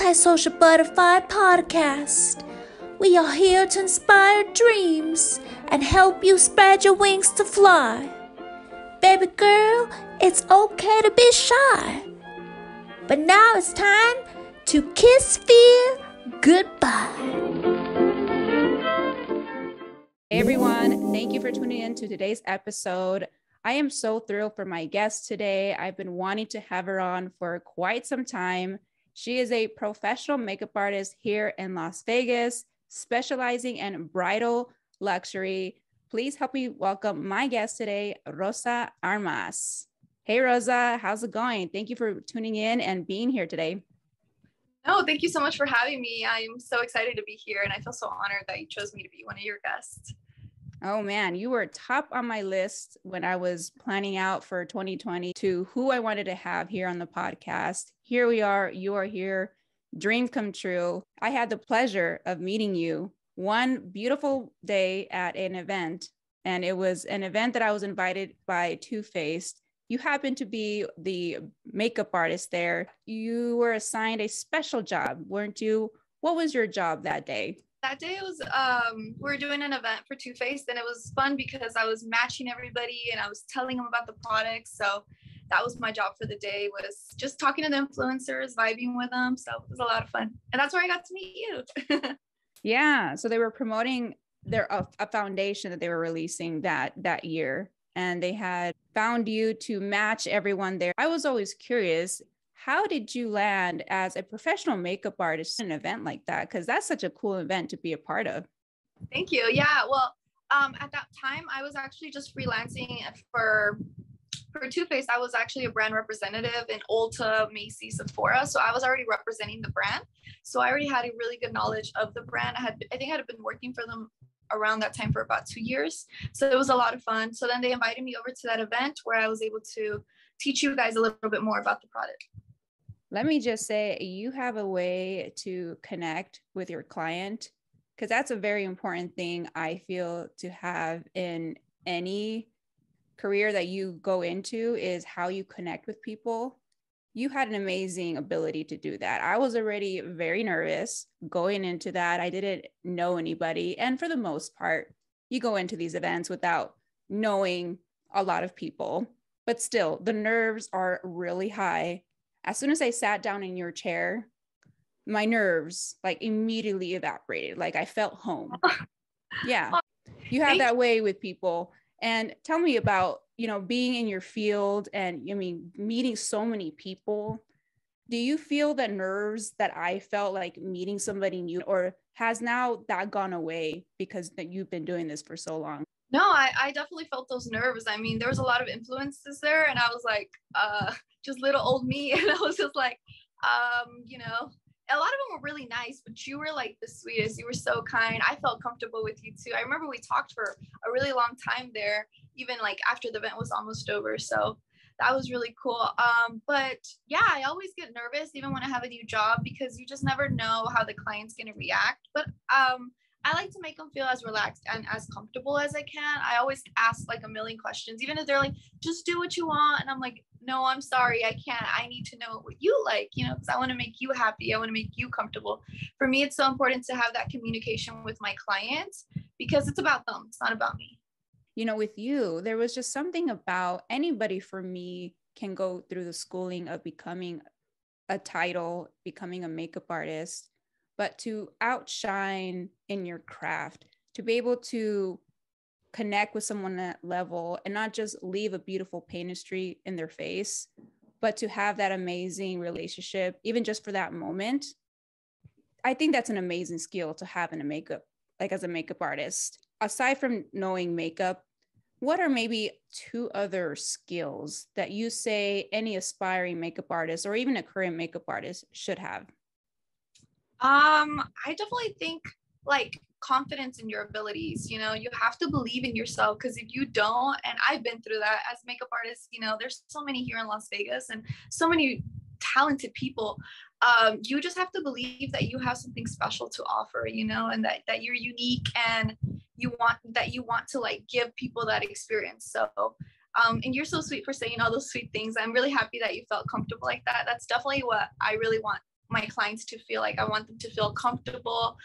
Antisocial Butterfly Podcast. We are here to inspire dreams and help you spread your wings to fly. Baby girl, it's okay to be shy. But now it's time to kiss fear goodbye. Hey everyone, thank you for tuning in to today's episode. I am so thrilled for my guest today. I've been wanting to have her on for quite some time. She is a professional makeup artist here in Las Vegas, specializing in bridal luxury. Please help me welcome my guest today, Rosa Armas. Hey Rosa, how's it going? Thank you for tuning in and being here today. No, thank you so much for having me. I'm so excited to be here and I feel so honored that you chose me to be one of your guests. Oh man, you were top on my list when I was planning out for 2020 to who I wanted to have here on the podcast. Here we are, you are here, dream come true. I had the pleasure of meeting you one beautiful day at an event, and it was an event that I was invited by Too Faced. You happened to be the makeup artist there. You were assigned a special job, weren't you? What was your job that day? That day was, we were doing an event for Too Faced and it was fun because I was matching everybody and I was telling them about the products. So that was my job for the day, was just talking to the influencers, vibing with them. So it was a lot of fun. And that's where I got to meet you. Yeah. So they were promoting a foundation that they were releasing that year. And they had found you to match everyone there. I was always curious, how did you land as a professional makeup artist in an event like that? Because that's such a cool event to be a part of. Thank you. Yeah, well, at that time, I was actually just freelancing for Too Faced. I was actually a brand representative in Ulta, Macy's, Sephora. So I was already representing the brand. So I already had a really good knowledge of the brand. I think I had been working for them around that time for about 2 years. So it was a lot of fun. So then they invited me over to that event where I was able to teach you guys a little bit more about the product. Let me just say, you have a way to connect with your client, because that's a very important thing I feel to have in any career that you go into, is how you connect with people. You had an amazing ability to do that. I was already very nervous going into that. I didn't know anybody. And for the most part, you go into these events without knowing a lot of people, but still the nerves are really high. As soon as I sat down in your chair, my nerves like immediately evaporated. Like I felt home. Yeah. You have that way with people. And tell me about, being in your field and meeting so many people. Do you feel the nerves that I felt like meeting somebody new, or has now that gone away because that you've been doing this for so long? No, I definitely felt those nerves. I mean, there was a lot of influences there and I was like, just little old me. And I was just like, a lot of them were really nice, but you were like the sweetest. You were so kind. I felt comfortable with you too. I remember we talked for a really long time there, even like after the event was almost over. So that was really cool. But yeah, I always get nervous even when I have a new job because you just never know how the client's going to react. But I like to make them feel as relaxed and as comfortable as I can. I always ask like a million questions, even if they're like, just do what you want. And I'm like, no, I'm sorry, I can't. I need to know what you like, because I want to make you happy. I want to make you comfortable. For me, it's so important to have that communication with my clients because it's about them. It's not about me. With you, there was just something about anybody for me can go through the schooling of becoming a title, becoming a makeup artist, but to outshine in your craft, to be able to connect with someone at that level and not just leave a beautiful pastry in their face, but to have that amazing relationship, even just for that moment. I think that's an amazing skill to have in a makeup, like as a makeup artist. Aside from knowing makeup, what are maybe 2 other skills that you say any aspiring makeup artist or even a current makeup artist should have? I definitely think like confidence in your abilities. You have to believe in yourself, because if you don't, and I've been through that as makeup artists, there's so many here in Las Vegas and so many talented people. You just have to believe that you have something special to offer, and that you're unique and you want to like give people that experience. So and you're so sweet for saying all those sweet things. I'm really happy that you felt comfortable like that. That's definitely what I really want my clients to feel like. I want them to feel comfortable.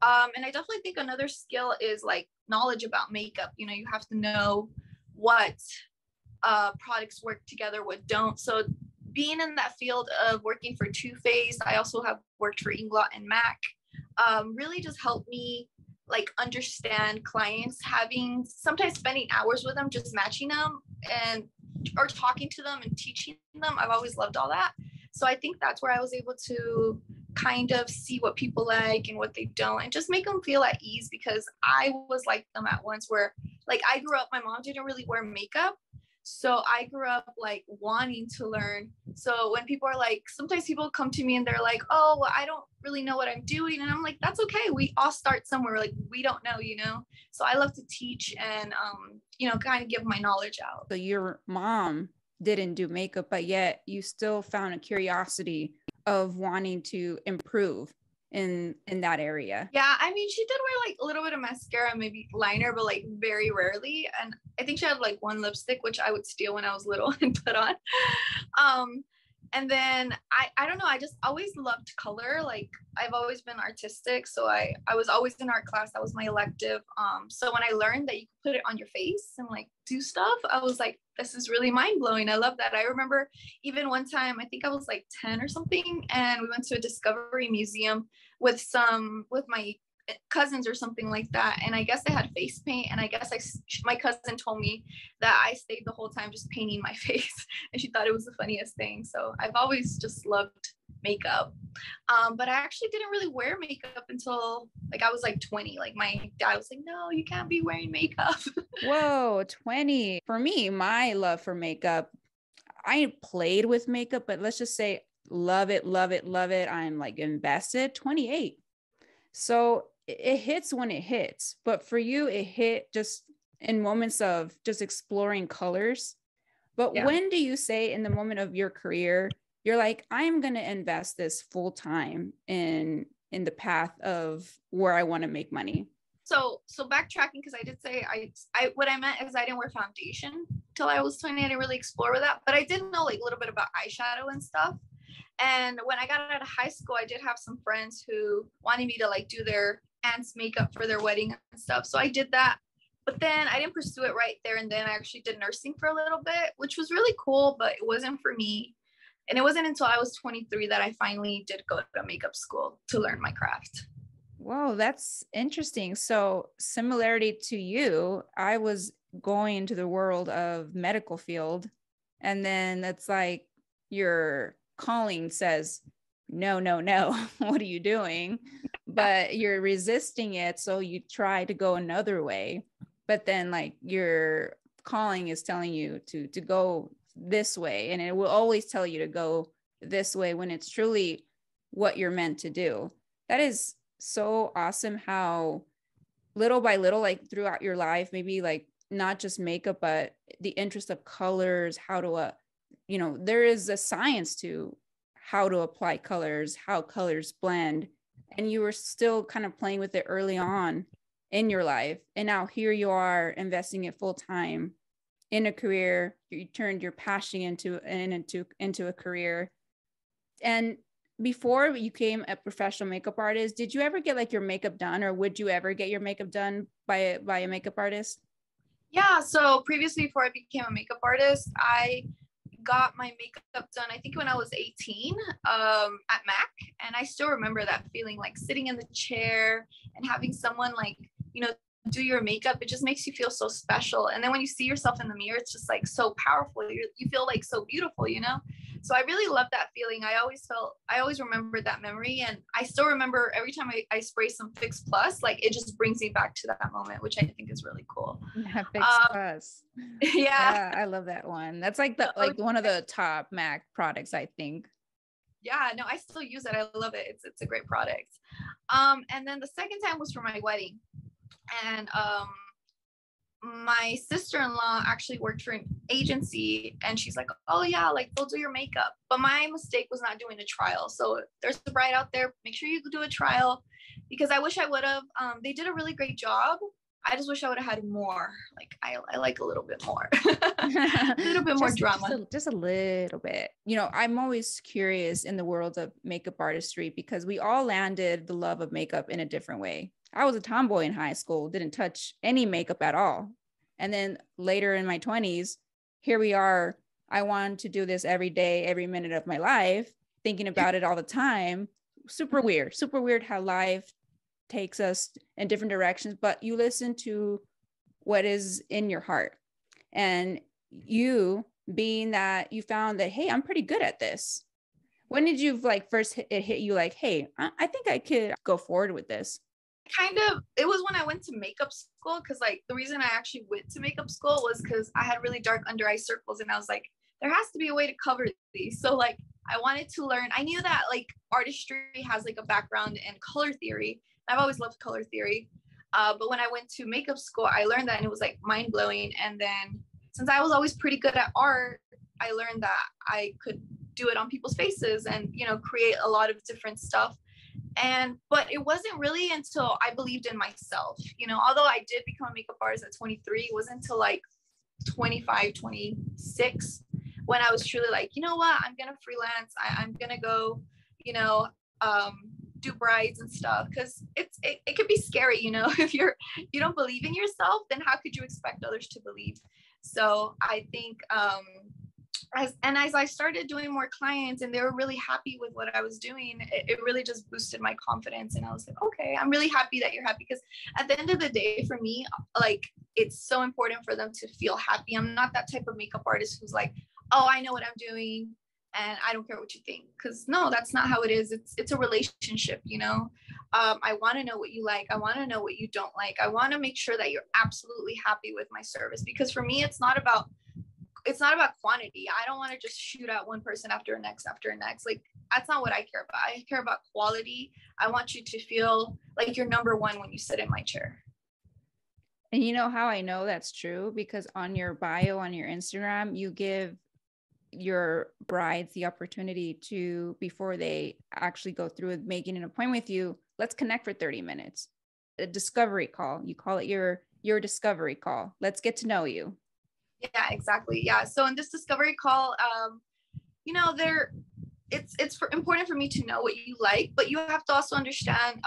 And I definitely think another skill is like knowledge about makeup. You know, you have to know what products work together, what don't. So being in that field of working for Too Faced, I also have worked for Inglot and Mac, really just helped me like understand clients, having sometimes spending hours with them, just matching them and or talking to them and teaching them. I've always loved all that. So I think that's where I was able to kind of see what people like and what they don't, and just make them feel at ease, because I was like them at once where like I grew up, my mom didn't really wear makeup. So I grew up like wanting to learn. So when people are like, sometimes people come to me and they're like, oh, well, I don't really know what I'm doing. And I'm like, that's okay. We all start somewhere. Like, we don't know, you know? So I love to teach and, you know, kind of give my knowledge out. So your mom didn't do makeup, but yet you still found a curiosity of wanting to improve in that area. Yeah, I mean, she did wear like a little bit of mascara, maybe liner, but like very rarely. And I think she had like one lipstick, which I would steal when I was little and put on. And then I don't know, I just always loved color. Like I've always been artistic. So I was always in art class. That was my elective. So when I learned that you could put it on your face and like do stuff, I was like, this is really mind blowing. I love that. I remember even one time, I think I was like 10 or something, and we went to a Discovery Museum with my cousins or something like that. And I guess I had face paint, and I guess my cousin told me that I stayed the whole time just painting my face, and she thought it was the funniest thing. So I've always just loved makeup. But I actually didn't really wear makeup until like I was like 20. Like my dad was like, no, you can't be wearing makeup. Whoa, 20. For me, my love for makeup, I played with makeup, but let's just say love it, love it, love it. I'm like invested. 28. So it hits when it hits. But for you, it hit just in moments of just exploring colors. But Yeah. When do you say in the moment of your career, you're like, I'm going to invest this full time in the path of where I want to make money? So backtracking, because I did say I what I meant is I didn't wear foundation till I was 20. I didn't really explore with that, but I did know like a little bit about eyeshadow and stuff. And when I got out of high school, I did have some friends who wanted me to like do their aunt's makeup for their wedding and stuff. So I did that, but then I didn't pursue it right there. And then I actually did nursing for a little bit, which was really cool, but it wasn't for me. And it wasn't until I was 23 that I finally did go to makeup school to learn my craft. Whoa, that's interesting. So similarity to you, I was going into the world of medical field, and then that's like your calling says, no, no, no, what are you doing? But you're resisting it. So you try to go another way, but then like your calling is telling you to go this way. And it will always tell you to go this way when it's truly what you're meant to do. That is so awesome how little by little, like throughout your life, maybe like not just makeup, but the interest of colors, how to, there is a science to how to apply colors, how colors blend. And you were still kind of playing with it early on in your life. And now here you are investing it full time in a career. You turned your passion into a career. And before you became a professional makeup artist, did you ever get like your makeup done, or would you ever get your makeup done by a makeup artist? Yeah, so previously, before I became a makeup artist, I got my makeup done, I think when I was 18, at Mac. And I still remember that feeling, like sitting in the chair and having someone like, do your makeup. It just makes you feel so special. And then when you see yourself in the mirror, it's just like so powerful. You feel like so beautiful, So I really love that feeling. I always remember that memory. And I still remember every time I spray some Fix Plus, like it just brings me back to that moment, which I think is really cool. Yeah, Fix Plus. Yeah. I love that one. That's like one of the top MAC products, I think. Yeah, no, I still use it. I love it. It's a great product. And then the second time was for my wedding. And my sister-in-law actually worked for an agency, and she's like, oh yeah, like they'll do your makeup. But my mistake was not doing a trial. So there's a bride out there, make sure you do a trial, because I wish I would have. They did a really great job, I just wish I would have had more. Like I like a little bit more, a little bit more drama. Just a little bit. You know, I'm always curious in the world of makeup artistry because we all landed the love of makeup in a different way. I was a tomboy in high school, didn't touch any makeup at all. And then later in my 20s, here we are. I want to do this every day, every minute of my life, thinking about it all the time. Super weird how life takes us in different directions, but you listen to what is in your heart. And you, being that you found that, hey, I'm pretty good at this. When did you like first hit you like, hey, I think I could go forward with this? It was when I went to makeup school, because like the reason I actually went to makeup school was because I had really dark under eye circles, and I was like, there has to be a way to cover these. So like I wanted to learn. I knew that like artistry has like a background in color theory. I've always loved color theory. But when I went to makeup school, I learned that, and it was like mind blowing. And then since I was always pretty good at art, I learned that I could do it on people's faces and, you know, create a lot of different stuff. But it wasn't really until I believed in myself, you know, although I did become a makeup artist at 23, it wasn't until like 25, 26 when I was truly like, you know what, I'm going to freelance. I'm going to go, you know, do brides and stuff, because it could be scary, you know. If you don't believe in yourself, then how could you expect others to believe? So I think as I started doing more clients and they were really happy with what I was doing, it really just boosted my confidence. And I was like, okay, I'm really happy that you're happy, because at the end of the day, for me, like, it's so important for them to feel happy. I'm not that type of makeup artist who's like, oh, I know what I'm doing and I don't care what you think, because no, that's not how it is. It's a relationship, you know. I want to know what you like. I want to know what you don't like. I want to make sure that you're absolutely happy with my service, because for me, it's not about quantity. I don't want to just shoot at one person after next. Like, that's not what I care about. I care about quality. I want you to feel like you're number one when you sit in my chair. And you know how I know that's true? Because on your bio on your Instagram, you give your brides the opportunity to, before they actually go through with making an appointment with you, let's connect for 30 minutes. A discovery call. You call it your discovery call. Let's get to know you. Yeah, exactly. Yeah. So in this discovery call, you know, it's important for me to know what you like, but you have to also understand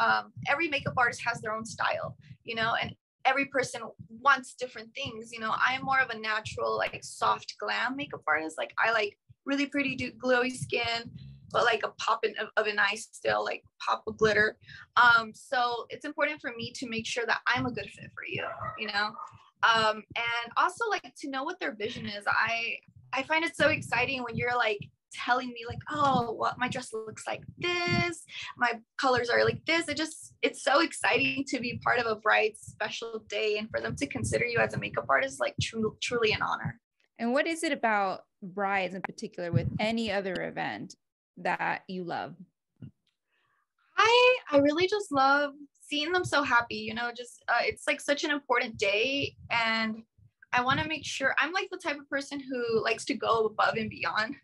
every makeup artist has their own style, you know, and every person wants different things. You know, I am more of a natural, like, soft glam makeup artist. Like, I like really pretty glowy skin, but like a pop of an eye still, like pop of glitter. So it's important for me to make sure that I'm a good fit for you, you know. And also, like, to know what their vision is. I find it so exciting when you're like telling me like, oh, well, my dress looks like this, my colors are like this. It's so exciting to be part of a bride's special day, and for them to consider you as a makeup artist, like, truly an honor. And what is it about brides in particular with any other event that you love? I really just love seeing them so happy, you know. Just it's like such an important day, and I want to make sure. I'm like the type of person who likes to go above and beyond.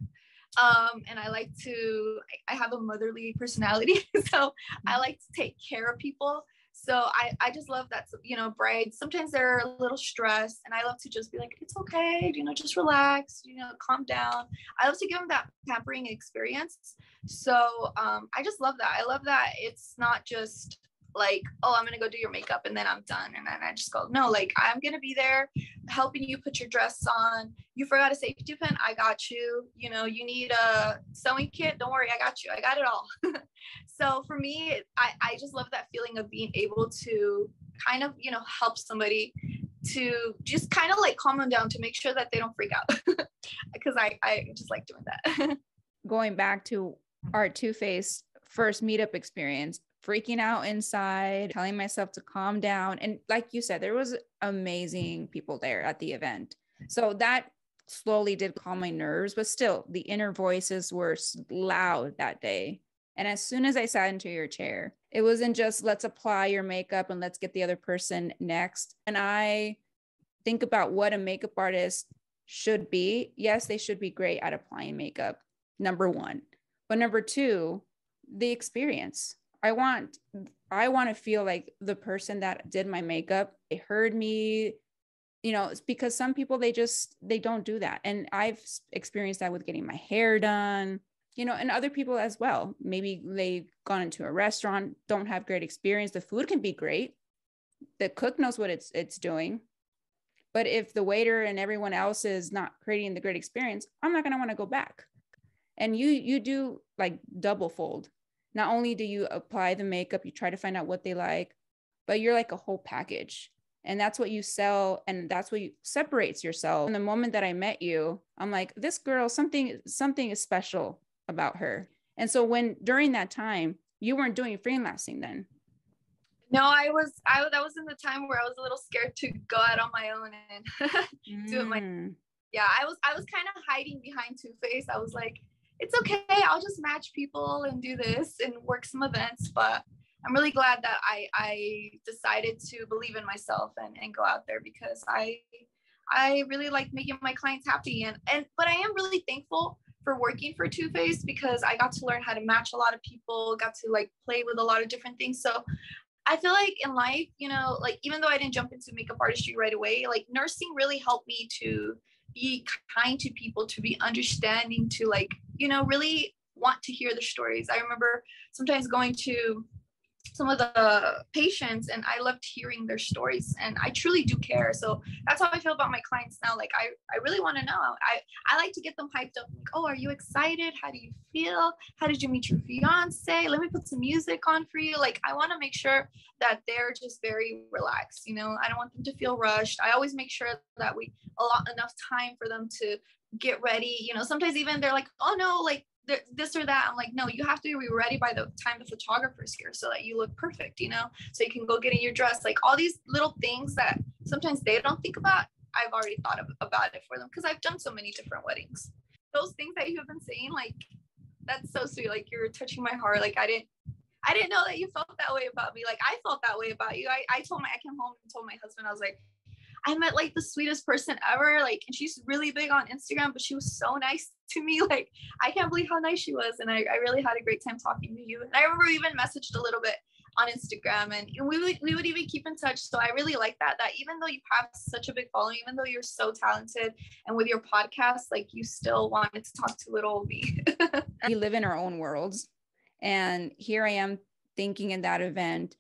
And I have a motherly personality, so I like to take care of people. So I just love that, you know, brides, sometimes they're a little stressed, and I love to just be like, it's okay, you know, just relax, you know, calm down. I love to give them that pampering experience. So I just love that. I love that it's not just like, oh, I'm gonna go do your makeup and then I'm done, and then I just go. No, like, I'm gonna be there helping you put your dress on. You forgot a safety pin, I got you. You know, you need a sewing kit, don't worry, I got you. I got it all. So for me, I just love that feeling of being able to kind of, you know, help somebody to just kind of like calm them down, to make sure that they don't freak out, because I just like doing that. Going back to our two-faced first meetup experience, freaking out inside, telling myself to calm down. And like you said, there was amazing people there at the event. So that slowly did calm my nerves, but still the inner voices were loud that day. And as soon as I sat into your chair, it wasn't just let's apply your makeup and let's get the other person next. And I think about what a makeup artist should be. Yes, they should be great at applying makeup, number one. But number two, the experience. I want to feel like the person that did my makeup, they heard me, you know. It's because some people, they don't do that. And I've experienced that with getting my hair done, you know, and other people as well. Maybe they've gone into a restaurant, don't have great experience. The food can be great. The cook knows what it's doing. But if the waiter and everyone else is not creating the great experience, I'm not going to want to go back. And you do like double fold. Not only do you apply the makeup, you try to find out what they like, but you're like a whole package. And that's what you sell. And that's what separates yourself. And the moment that I met you, I'm like, this girl, something is special about her. And so during that time, you weren't doing freelancing then. No, I that was in the time where I was a little scared to go out on my own and do it yeah, I was kind of hiding behind Too Faced. I was like, it's okay, I'll just match people and do this and work some events. But I'm really glad that I decided to believe in myself and go out there, because I really like making my clients happy. But I am really thankful for working for Too Faced, because I got to learn how to match a lot of people, got to like play with a lot of different things. So I feel like in life, you know, like even though I didn't jump into makeup artistry right away, like nursing really helped me to be kind to people, to be understanding, to like, you know, really want to hear the stories. I remember sometimes going to some of the patients and I loved hearing their stories, and I truly do care. So that's how I feel about my clients now. Like I really want to know. I like to get them hyped up. Like, oh, are you excited? How do you feel? How did you meet your fiance? Let me put some music on for you. Like, I want to make sure that they're just very relaxed. You know, I don't want them to feel rushed. I always make sure that we allot enough time for them to get ready. You know, sometimes even they're like, oh no, like this or that. I'm like, no, you have to be ready by the time the photographer's here so that you look perfect, you know, so you can go get in your dress. Like all these little things that sometimes they don't think about, I've already thought about it for them, because I've done so many different weddings. Those things that you have been saying, like, that's so sweet. Like, you're touching my heart. Like, I didn't know that you felt that way about me. Like, I felt that way about you. I came home and told my husband, I was like, I met like the sweetest person ever. Like, and she's really big on Instagram, but she was so nice to me. Like, I can't believe how nice she was. And I really had a great time talking to you. And I remember we even messaged a little bit on Instagram, and we would even keep in touch. So I really like that even though you have such a big following, even though you're so talented, and with your podcast, like, you still wanted to talk to little old me. We live in our own worlds. And here I am thinking in that event,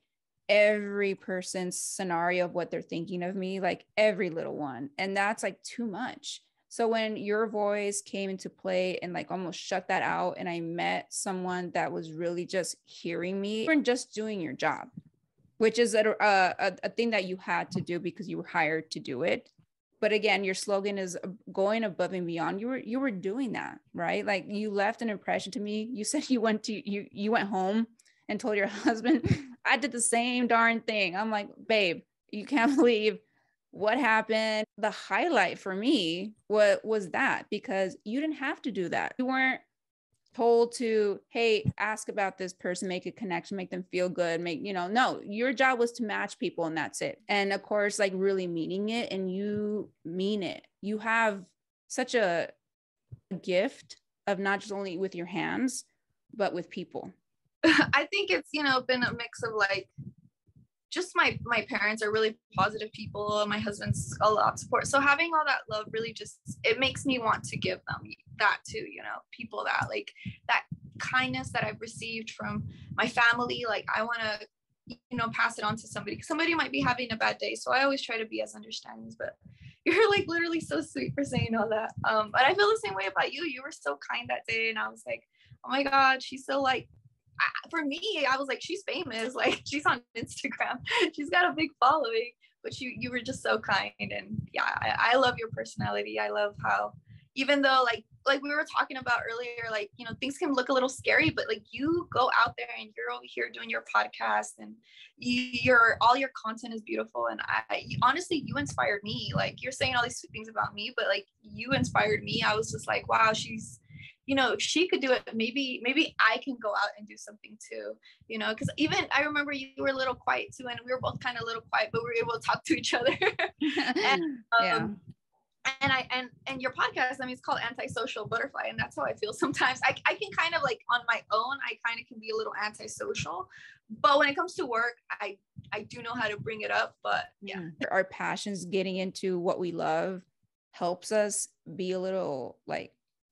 every person's scenario of what they're thinking of me, like every little one. And that's like too much. So when your voice came into play and like almost shut that out, and I met someone that was really just hearing me, you weren't just doing your job, which is a thing that you had to do because you were hired to do it. But again, your slogan is going above and beyond. You were doing that, right? Like, you left an impression to me. You said you went home and told your husband, I did the same darn thing. I'm like, babe, you can't believe what happened. The highlight for me was that, because you didn't have to do that. You weren't told to, hey, ask about this person, make a connection, make them feel good, no, your job was to match people, and that's it. And of course, like, really meaning it, and you mean it. You have such a gift of not just only with your hands, but with people. I think it's, been a mix of like, just my parents are really positive people. My husband's a lot of support. So having all that love really it makes me want to give them that too, people that like that kindness that I've received from my family. Like, I want to, pass it on to somebody. Somebody might be having a bad day. So I always try to be as understanding, but you're like literally so sweet for saying all that. But I feel the same way about you. You were so kind that day. And I was like, oh my God, she's so like, for me, I was like, she's famous. Like, she's on Instagram. She's got a big following, but you were just so kind. And yeah, I love your personality. I love how, even though like we were talking about earlier, like, things can look a little scary, but like, you go out there and you're over here doing your podcast, and all your content is beautiful. And honestly, you inspired me. Like, you're saying all these things about me, but like, you inspired me. I was just like, wow, she's, if she could do it, maybe I can go out and do something too, because even I remember you were a little quiet too, and we were both kind of a little quiet, but we were able to talk to each other. And, yeah. and your podcast, I mean, it's called Antisocial Butterfly, and that's how I feel sometimes. I can kind of like on my own, I kind of can be a little antisocial, but when it comes to work, I do know how to bring it up. But yeah, our passions, getting into what we love, helps us be a little like,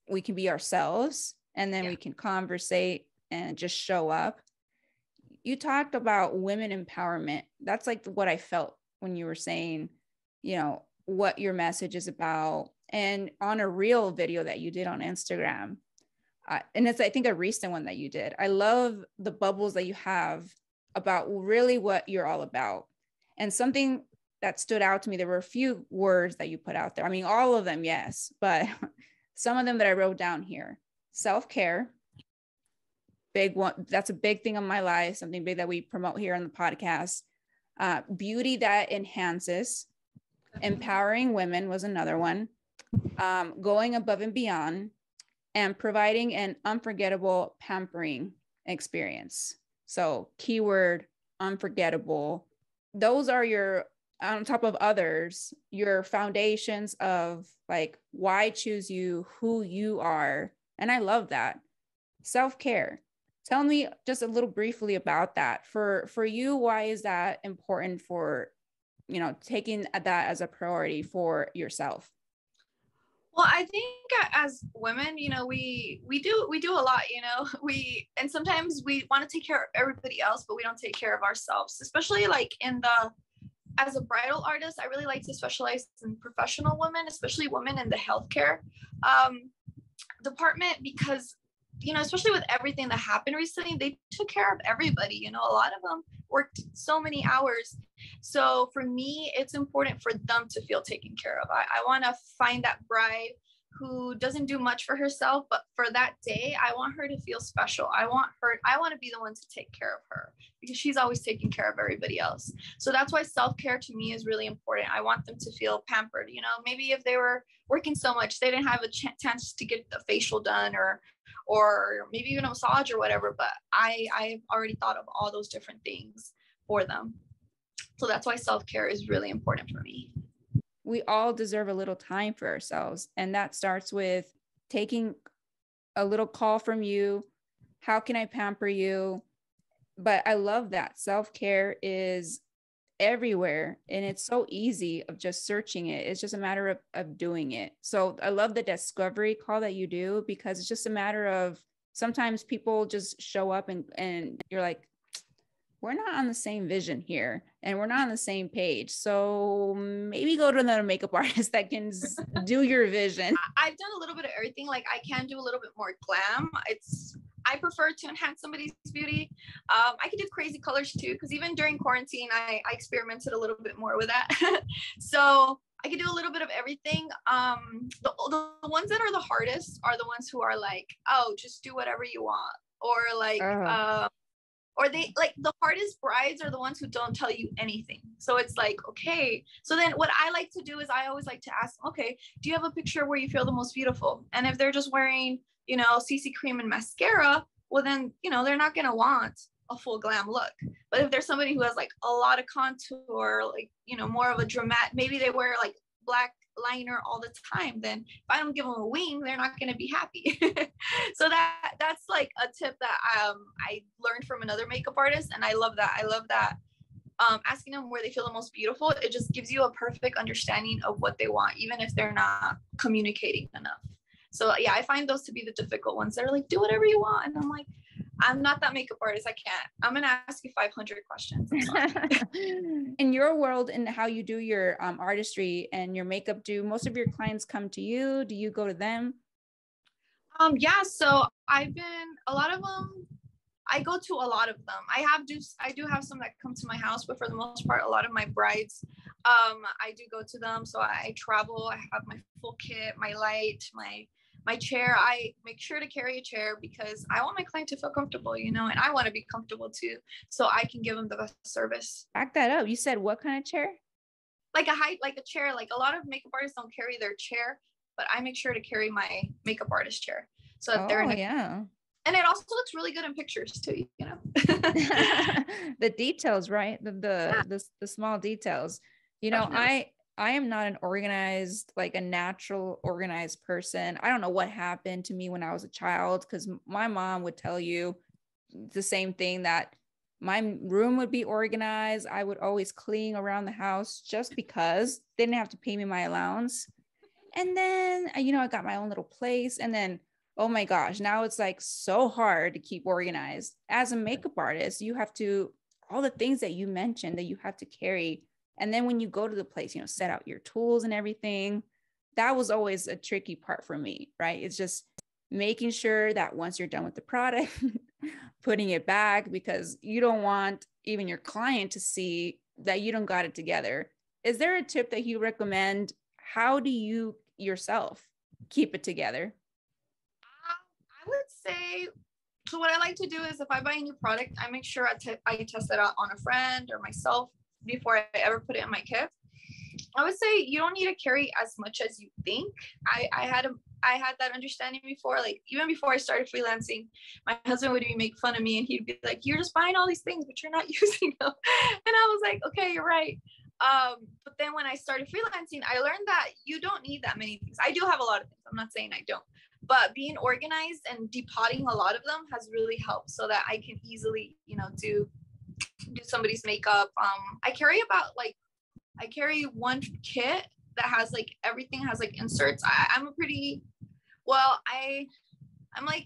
we can be ourselves, and then we can conversate and just show up. You talked about women empowerment. That's like what I felt when you were saying, you know, what your message is about. And on a reel video that you did on Instagram, and it's, I think, a recent one that you did. I love the bubbles that you have about really what you're all about. And something that stood out to me, there were a few words that you put out there. I mean, all of them, yes, but some of them that I wrote down here. Self-care, big one. That's a big thing in my life, something big that we promote here on the podcast. Beauty that enhances. Empowering women was another one. Going above and beyond, and providing an unforgettable pampering experience. So keyword unforgettable. Those are your, on top of others, your foundations of like, why choose you, who you are. And I love that. Self-care. Tell me just a little briefly about that. For you, why is that important for, you know, taking that as a priority for yourself? Well, I think as women, you know, we do a lot, you know, and sometimes we want to take care of everybody else, but we don't take care of ourselves, especially like as a bridal artist. I really like to specialize in professional women, especially women in the healthcare department, because, you know, especially with everything that happened recently, they took care of everybody. You know, a lot of them worked so many hours. So for me, it's important for them to feel taken care of. I want to find that bride who doesn't do much for herself, but for that day, I want her to feel special. I want to be the one to take care of her, because she's always taking care of everybody else. So that's why self-care to me is really important. I want them to feel pampered. You know, maybe if they were working so much, they didn't have a chance to get the facial done, or maybe even a massage or whatever, but I've already thought of all those different things for them. So that's why self-care is really important for me. We all deserve a little time for ourselves. And that starts with taking a little call from you. How can I pamper you? But I love that self-care is everywhere, and it's so easy of just searching it. It's just a matter of doing it. So I love the discovery call that you do, because it's just a matter of, sometimes people just show up and you're like, we're not on the same vision here, and we're not on the same page. So maybe go to another makeup artist that can do your vision. I've done a little bit of everything. Like, I can do a little bit more glam. I prefer to enhance somebody's beauty. I could do crazy colors too, because even during quarantine, I experimented a little bit more with that. So I could do a little bit of everything. The ones that are the hardest are the ones who are like, oh, just do whatever you want. Or like, or they like, the hardest brides are the ones who don't tell you anything. So it's like, okay. So then what I like to do is I always like to ask, okay, do you have a picture where you feel the most beautiful? And if they're just wearing, you know, CC cream and mascara, well then, you know, they're not going to want a full glam look. But if there's somebody who has like a lot of contour, like, you know, more of a dramatic, maybe they wear like black liner all the time, then if I don't give them a wing, they're not going to be happy. So that's like a tip that I learned from another makeup artist, and I love that. Asking them where they feel the most beautiful, it just gives you a perfect understanding of what they want, even if they're not communicating enough. So yeah, I find those to be the difficult ones. They're like, do whatever you want, and I'm like, I'm not that makeup artist. I can't. I'm going to ask you 500 questions. In your world and how you do your artistry and your makeup, do most of your clients come to you? Do you go to them? Yeah. So I go to a lot of them. I do have some that come to my house, but for the most part, a lot of my brides, I do go to them. So I travel, I have my full kit, my light, my chair. I make sure to carry a chair because I want my client to feel comfortable, you know, and I want to be comfortable too, so I can give them the best service. Back that up. You said what kind of chair? Like a chair. Like a lot of makeup artists don't carry their chair, but I make sure to carry my makeup artist chair so that they're in yeah. And it also looks really good in pictures too, you know. The details, right? The small details. You know, Definitely. I am not an organized, like a natural organized person. I don't know what happened to me when I was a child, because my mom would tell you the same thing, that my room would be organized. I would always clean around the house just because they didn't have to pay me my allowance. And then, I got my own little place. And then, oh my gosh, now it's like so hard to keep organized. As a makeup artist, you have to, all the things that you mentioned that you have to carry. And then when you go to the place, set out your tools and everything. That was always a tricky part for me, right? It's just making sure that once you're done with the product, putting it back, because you don't want even your client to see that you don't got it together. Is there a tip that you recommend? How do you yourself keep it together? I would say, so what I like to do is if I buy a new product, I make sure I test it out on a friend or myself before I ever put it in my kit. I would say you don't need to carry as much as you think. I had that understanding before, like even before I started freelancing, my husband would make fun of me and he'd be like, "You're just buying all these things, but you're not using them." And I was like, "Okay, you're right." But then when I started freelancing, I learned that you don't need that many things. I do have a lot of things. I'm not saying I don't, but being organized and depotting a lot of them has really helped so that I can easily, do somebody's makeup. I carry one kit that has like everything has like inserts. I'm like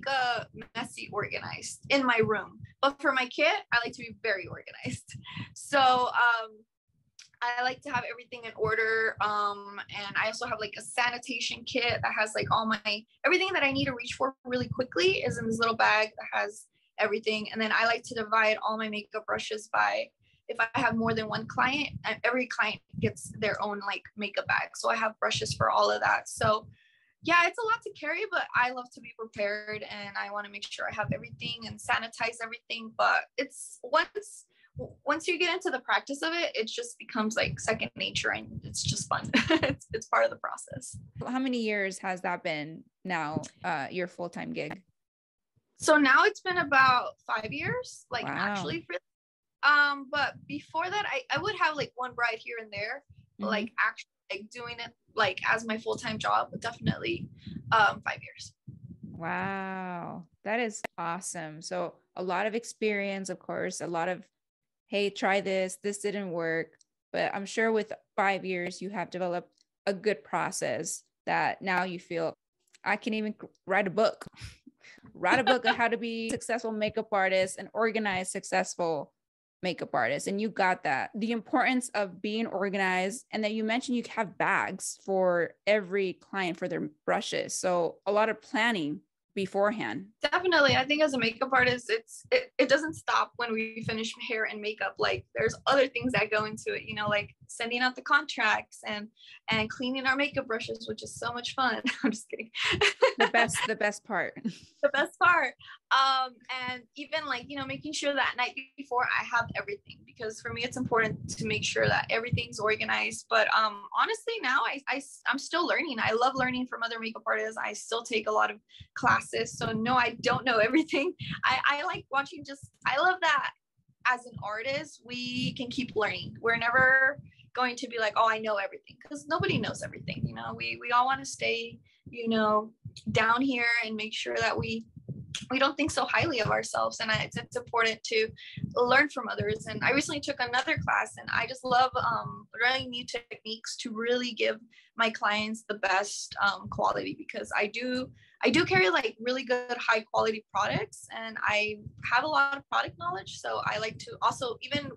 messy organized in my room, but for my kit, I like to be very organized. So I like to have everything in order. And I also have like a sanitation kit that has like everything that I need to reach for really quickly is in this little bag that has everything. And then I like to divide all my makeup brushes by, if I have more than one client, and every client gets their own like makeup bag. So I have brushes for all of that. So yeah, it's a lot to carry, but I love to be prepared and I want to make sure I have everything and sanitize everything. But it's once you get into the practice of it, it just becomes like second nature and it's just fun. It's part of the process. How many years has that been now, your full-time gig? So now it's been about 5 years, like Wow. actually. But before that, I would have like one bride here and there, but like actually like doing it like as my full-time job, but definitely 5 years. Wow, that is awesome. So a lot of experience, of course, a lot of, hey, try this didn't work. But I'm sure with 5 years, you have developed a good process that now you feel, I can even write a book, of how to be a successful makeup artist and organized, successful makeup artist. And you got that. The importance of being organized, and that you mentioned you have bags for every client for their brushes. So a lot of planning beforehand. Definitely. I think as a makeup artist, it doesn't stop when we finish hair and makeup. Like there's other things that go into it, like sending out the contracts and cleaning our makeup brushes, which is so much fun. I'm just kidding. The best part. The best part. And even like, making sure that night before I have everything, because for me, it's important to make sure that everything's organized. But honestly, now I'm still learning. I love learning from other makeup artists. I still take a lot of classes. So no, I don't know everything. I like watching, I love that as an artist, we can keep learning. We're never going to be like, oh, I know everything, because nobody knows everything. We all want to stay, down here and make sure that we don't think so highly of ourselves. And it's important to learn from others. And I recently took another class, and I just love learning new techniques to really give my clients the best quality, because I do carry like really good high quality products, and I have a lot of product knowledge. So I like to also, even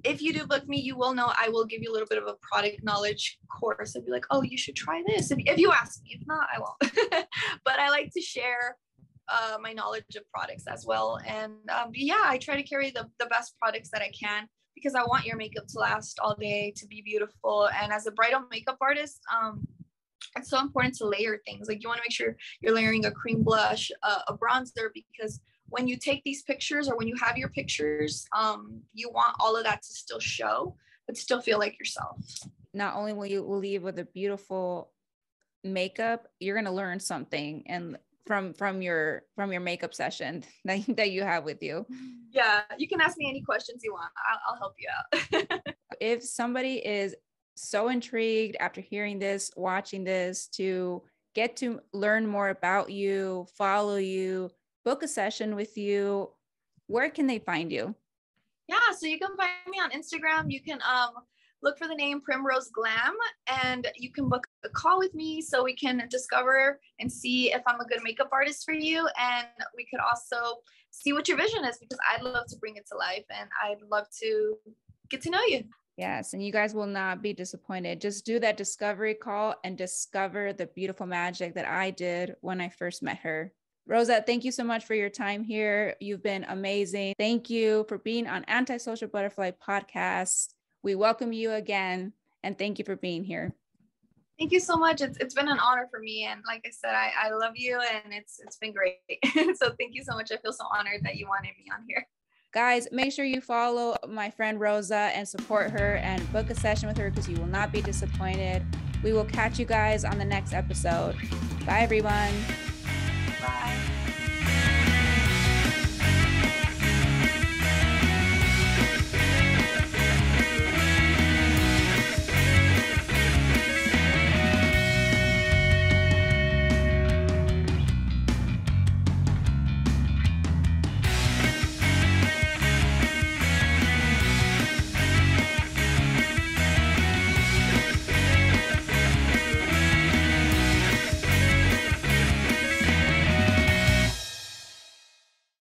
if you do book me, you will know I will give you a little bit of a product knowledge course. I'd be like, oh, you should try this. If you ask me, if not, I won't. But I like to share my knowledge of products as well. And yeah, I try to carry the best products that I can, because I want your makeup to last all day, to be beautiful. And as a bridal makeup artist, it's so important to layer things. Like you want to make sure you're layering a cream blush, a bronzer, because when you take these pictures, or when you have your pictures, you want all of that to still show, but still feel like yourself. Not only will you leave with a beautiful makeup, you're going to learn something and from your makeup session that you have with you. Yeah, you can ask me any questions you want. I'll help you out. If somebody is so intrigued after hearing this, watching this, to get to learn more about you, follow you, book a session with you, where can they find you? Yeah, so you can find me on Instagram. You can look for the name PrimeRoseGlam, and you can book a call with me so we can discover and see if I'm a good makeup artist for you. And we could also see what your vision is, because I'd love to bring it to life and I'd love to get to know you. Yes, and you guys will not be disappointed. Just do that discovery call and discover the beautiful magic that I did when I first met her. Rosa, thank you so much for your time here. You've been amazing. Thank you for being on Antisocial Butterfly Podcast. We welcome you again, and thank you for being here. Thank you so much. It's been an honor for me. And like I said, I love you, and it's been great. So thank you so much. I feel so honored that you wanted me on here. Guys, make sure you follow my friend Rosa and support her and book a session with her, because you will not be disappointed. We will catch you guys on the next episode. Bye, everyone. Bye.